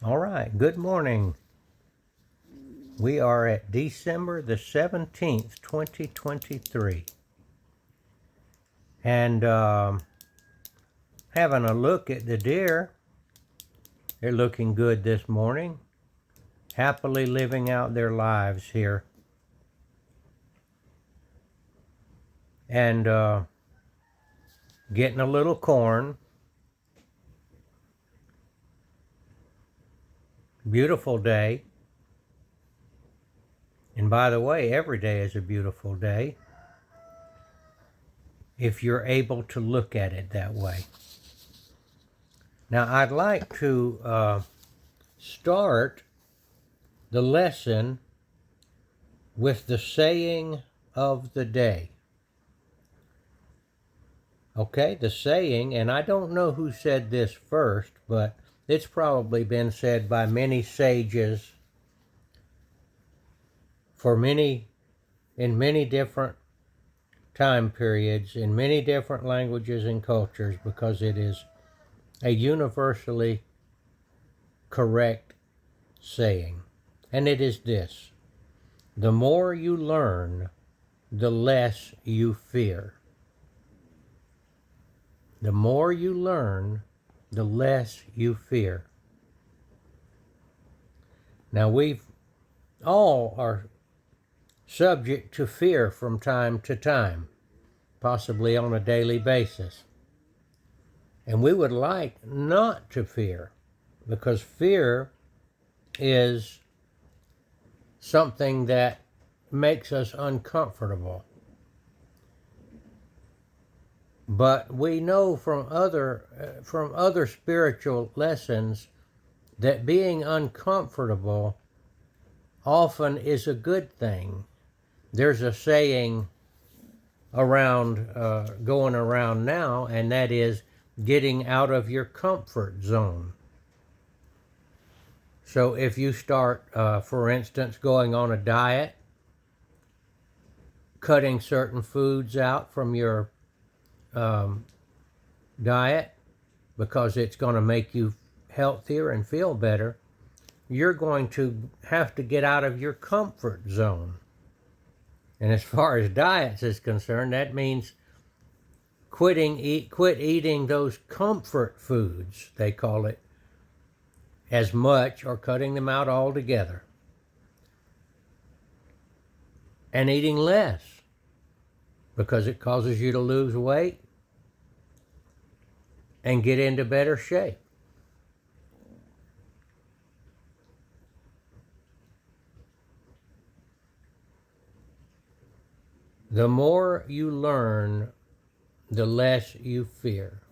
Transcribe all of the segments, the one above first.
All right, good morning. We are at December the 17th, 2023. And having a look at the deer. They're looking good this morning, happily living out their lives here. And getting a little corn. Beautiful day. And by the way, every day is a beautiful day if you're able to look at it that way. Now, I'd like to start the lesson with the saying of the day. Okay, the saying, and I don't know who said this first, but it's probably been said by many sages in many different time periods, in many different languages and cultures, because it is a universally correct saying. And it is this: the more you learn, the less you fear. The more you learn, the less you fear. Now, we all are subject to fear from time to time, possibly on a daily basis. And we would like not to fear, because fear is something that makes us uncomfortable. But we know from other spiritual lessons that being uncomfortable often is a good thing. There's a saying going around now, and that is getting out of your comfort zone. So if you start, for instance, going on a diet, cutting certain foods out from your diet because it's going to make you healthier and feel better, you're going to have to get out of your comfort zone. And as far as diets is concerned, that means quit eating those comfort foods, they call it, as much, or cutting them out altogether, and eating less, because it causes you to lose weight and get into better shape. The more you learn, the less you fear.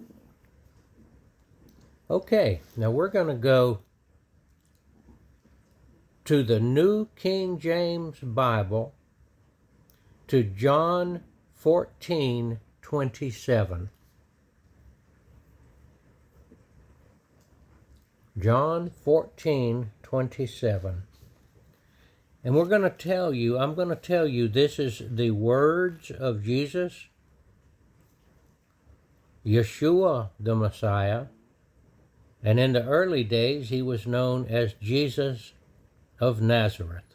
Okay, now we're going to go to the New King James Bible, to John 14:27. John 14:27. And I'm going to tell you, this is the words of Jesus, Yeshua the Messiah. And in the early days, he was known as Jesus of Nazareth.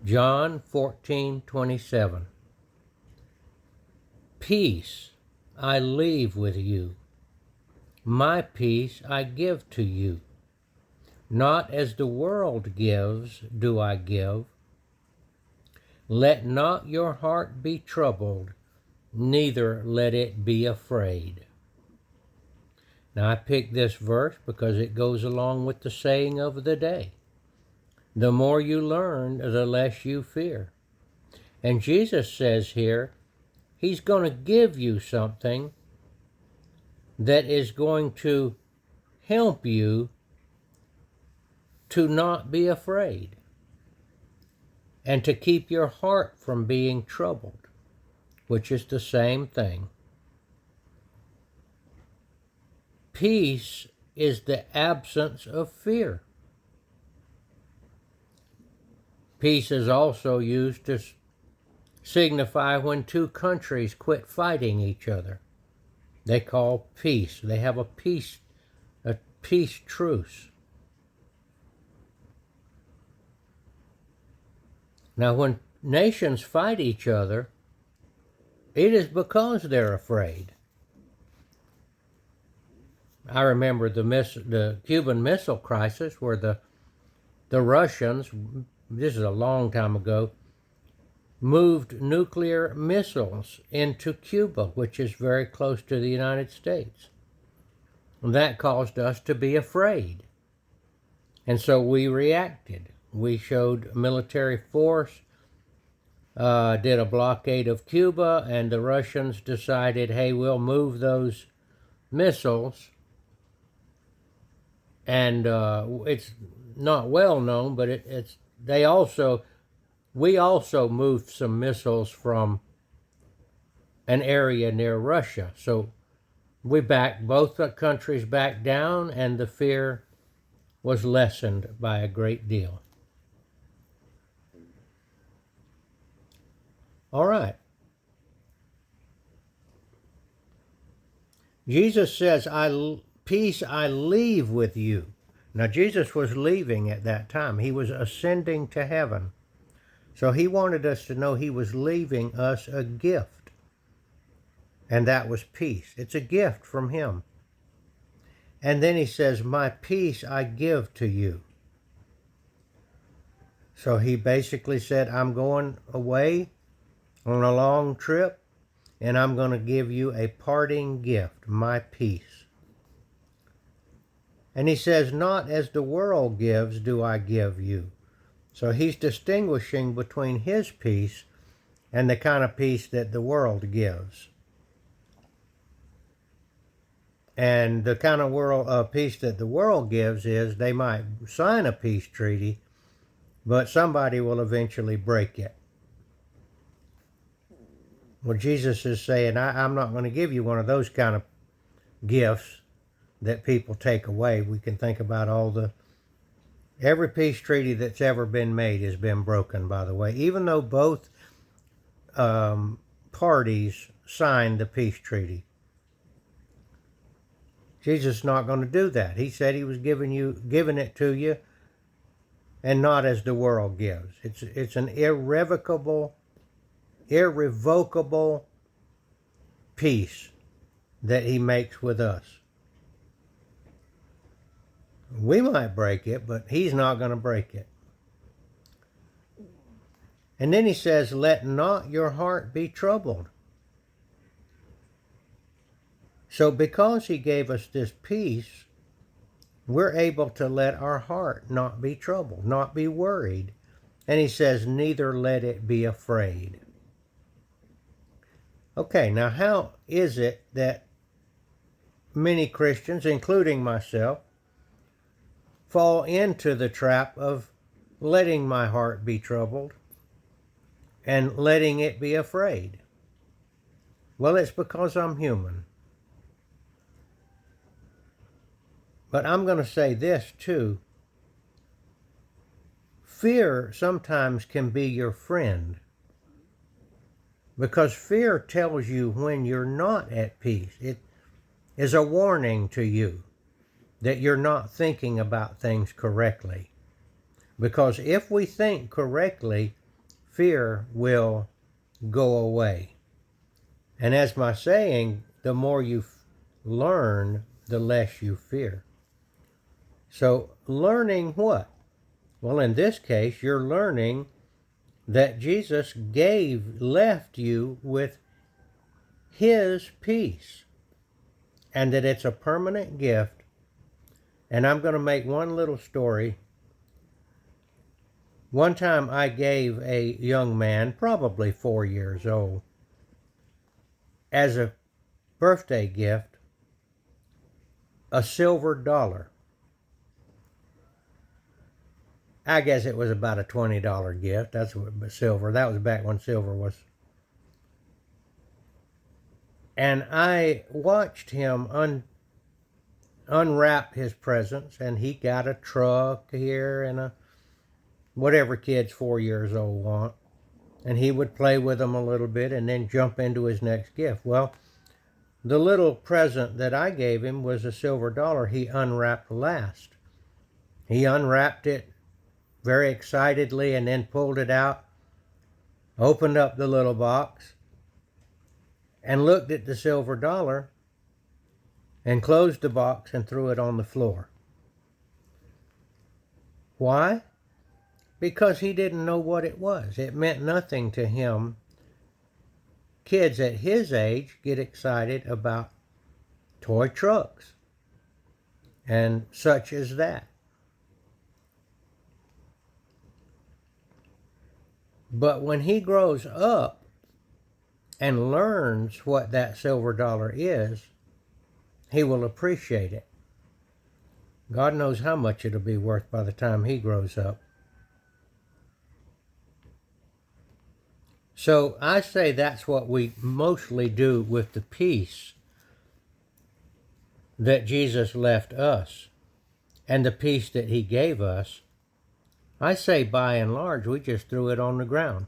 John 14:27. Peace I leave with you. My peace I give to you. Not as the world gives do I give. Let not your heart be troubled, neither let it be afraid. Now, I picked this verse because it goes along with the saying of the day. The more you learn, the less you fear. And Jesus says here, he's going to give you something that is going to help you to not be afraid and to keep your heart from being troubled, which is the same thing. Peace is the absence of fear. Peace is also used to signify when two countries quit fighting each other. They call peace. They have a peace peace truce. Now, when nations fight each other, it is because they're afraid. I remember the Cuban Missile Crisis, where the Russians, this is a long time ago, moved nuclear missiles into Cuba, which is very close to the United States. And that caused us to be afraid. And so we reacted. We showed military force, did a blockade of Cuba, and the Russians decided, hey, we'll move those missiles. And it's not well known, but we also moved some missiles from an area near Russia. So we backed both the countries back down, and the fear was lessened by a great deal. All right. Jesus says, peace I leave with you. Now, Jesus was leaving at that time. He was ascending to heaven. So he wanted us to know he was leaving us a gift. And that was peace. It's a gift from him. And then he says, my peace I give to you. So he basically said, I'm going away on a long trip, and I'm going to give you a parting gift, my peace. And he says, not as the world gives do I give you. So he's distinguishing between his peace and the kind of peace that the world gives. And the kind of peace that the world gives is they might sign a peace treaty, but somebody will eventually break it. Well, Jesus is saying, I'm not going to give you one of those kind of gifts that people take away. We can think about every peace treaty that's ever been made has been broken, by the way, even though both parties signed the peace treaty. Jesus is not going to do that. He said he was giving it to you, and not as the world gives. It's an irrevocable peace that he makes with us. We might break it, but he's not going to break it. And then he says, let not your heart be troubled. So because he gave us this peace, we're able to let our heart not be troubled, not be worried. And he says, neither let it be afraid. Okay, now how is it that many Christians, including myself, fall into the trap of letting my heart be troubled and letting it be afraid? Well, it's because I'm human. But I'm going to say this too. Fear sometimes can be your friend, because fear tells you when you're not at peace. It is a warning to you that you're not thinking about things correctly. Because if we think correctly, fear will go away. And as my saying, the more you learn, the less you fear. So learning what? Well, in this case, you're learning that Jesus left you with his peace, and that it's a permanent gift. And I'm going to make one little story. One time I gave a young man, probably 4 years old, as a birthday gift, a silver dollar. I guess it was about a $20 gift. That's what silver. That was back when silver was. And I watched him unwrap his presents, and he got a truck here and whatever kids 4 years old want. And he would play with them a little bit and then jump into his next gift. Well, The little present that I gave him was a silver dollar he unwrapped last. He unwrapped it very excitedly and then pulled it out, opened up the little box, and looked at the silver dollar and closed the box and threw it on the floor. Why? Because he didn't know what it was. It meant nothing to him. Kids at his age get excited about toy trucks and such as that. But when he grows up and learns what that silver dollar is, he will appreciate it. God knows how much it'll be worth by the time he grows up. So I say that's what we mostly do with the peace that Jesus left us and the peace that he gave us. I say by and large, we just threw it on the ground,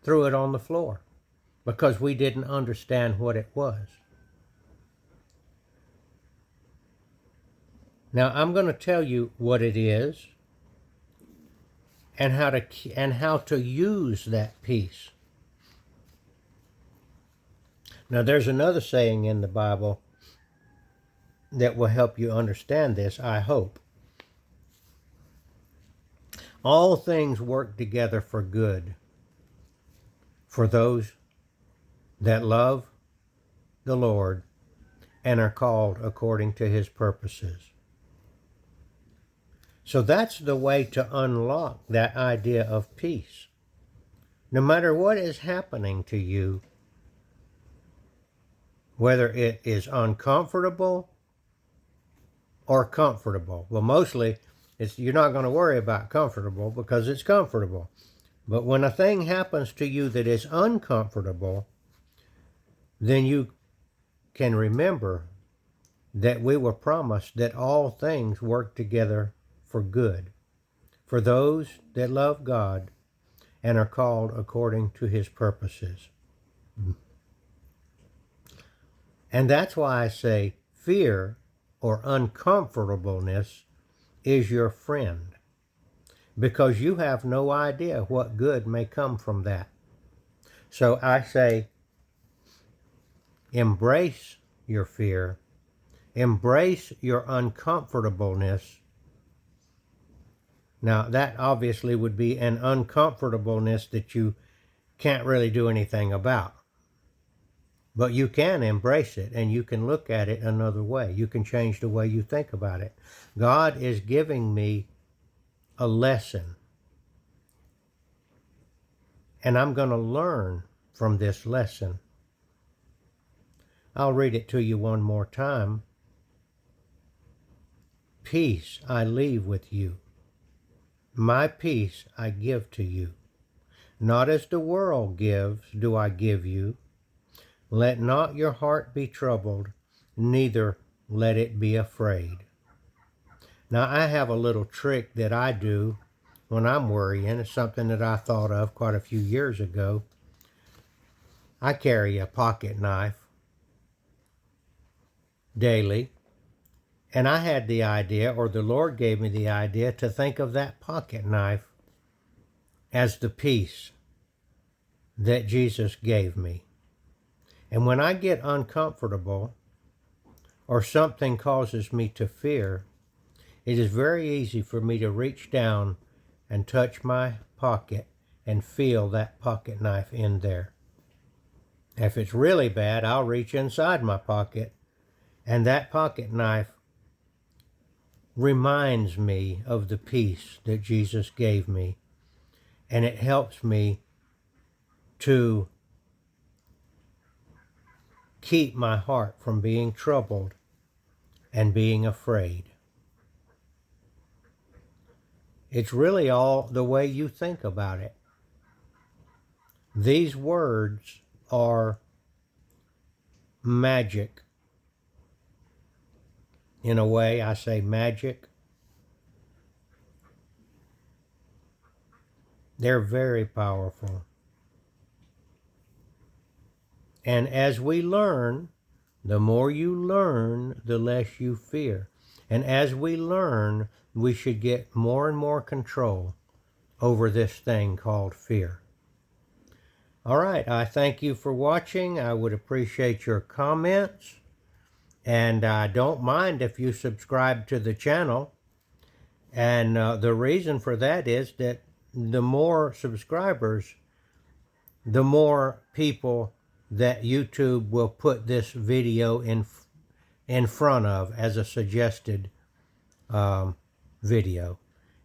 threw it on the floor, because we didn't understand what it was. Now I'm going to tell you what it is and how to use that peace. Now there's another saying in the Bible that will help you understand this, I hope. All things work together for good for those that love the Lord and are called according to his purposes. So that's the way to unlock that idea of peace. No matter what is happening to you, whether it is uncomfortable or comfortable. Well, mostly you're not going to worry about comfortable because it's comfortable. But when a thing happens to you that is uncomfortable, then you can remember that we were promised that all things work together for good, for those that love God and are called according to his purposes. And that's why I say fear or uncomfortableness is your friend, because you have no idea what good may come from that. So I say, embrace your fear, embrace your uncomfortableness. Now, that obviously would be an uncomfortableness that you can't really do anything about. But you can embrace it, and you can look at it another way. You can change the way you think about it. God is giving me a lesson, and I'm going to learn from this lesson. I'll read it to you one more time. Peace I leave with you. My peace I give to you. Not as the world gives do I give you. Let not your heart be troubled, neither let it be afraid. Now, I have a little trick that I do when I'm worrying. It's something that I thought of quite a few years ago. I carry a pocket knife daily, and I had the idea, or the Lord gave me the idea, to think of that pocket knife as the peace that Jesus gave me. And when I get uncomfortable or something causes me to fear, it is very easy for me to reach down and touch my pocket and feel that pocket knife in there. If it's really bad, I'll reach inside my pocket, and that pocket knife reminds me of the peace that Jesus gave me, and it helps me to keep my heart from being troubled and being afraid. It's really all the way you think about it. These words are magic. In a way, I say magic. They're very powerful. And as we learn The more you learn, the less you fear. And as we learn, we should get more and more control over this thing called fear. All right, I thank you for watching. I would appreciate your comments. And I don't mind if you subscribe to the channel. And the reason for that is that the more subscribers, the more people that YouTube will put this video in front of as a suggested video.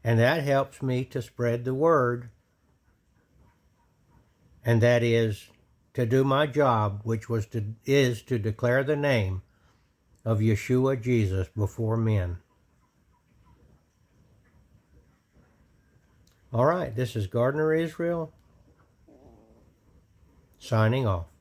And that helps me to spread the word. And that is to do my job, which is to declare the name of Yeshua Jesus before men. All right, this is Gardner Israel signing off.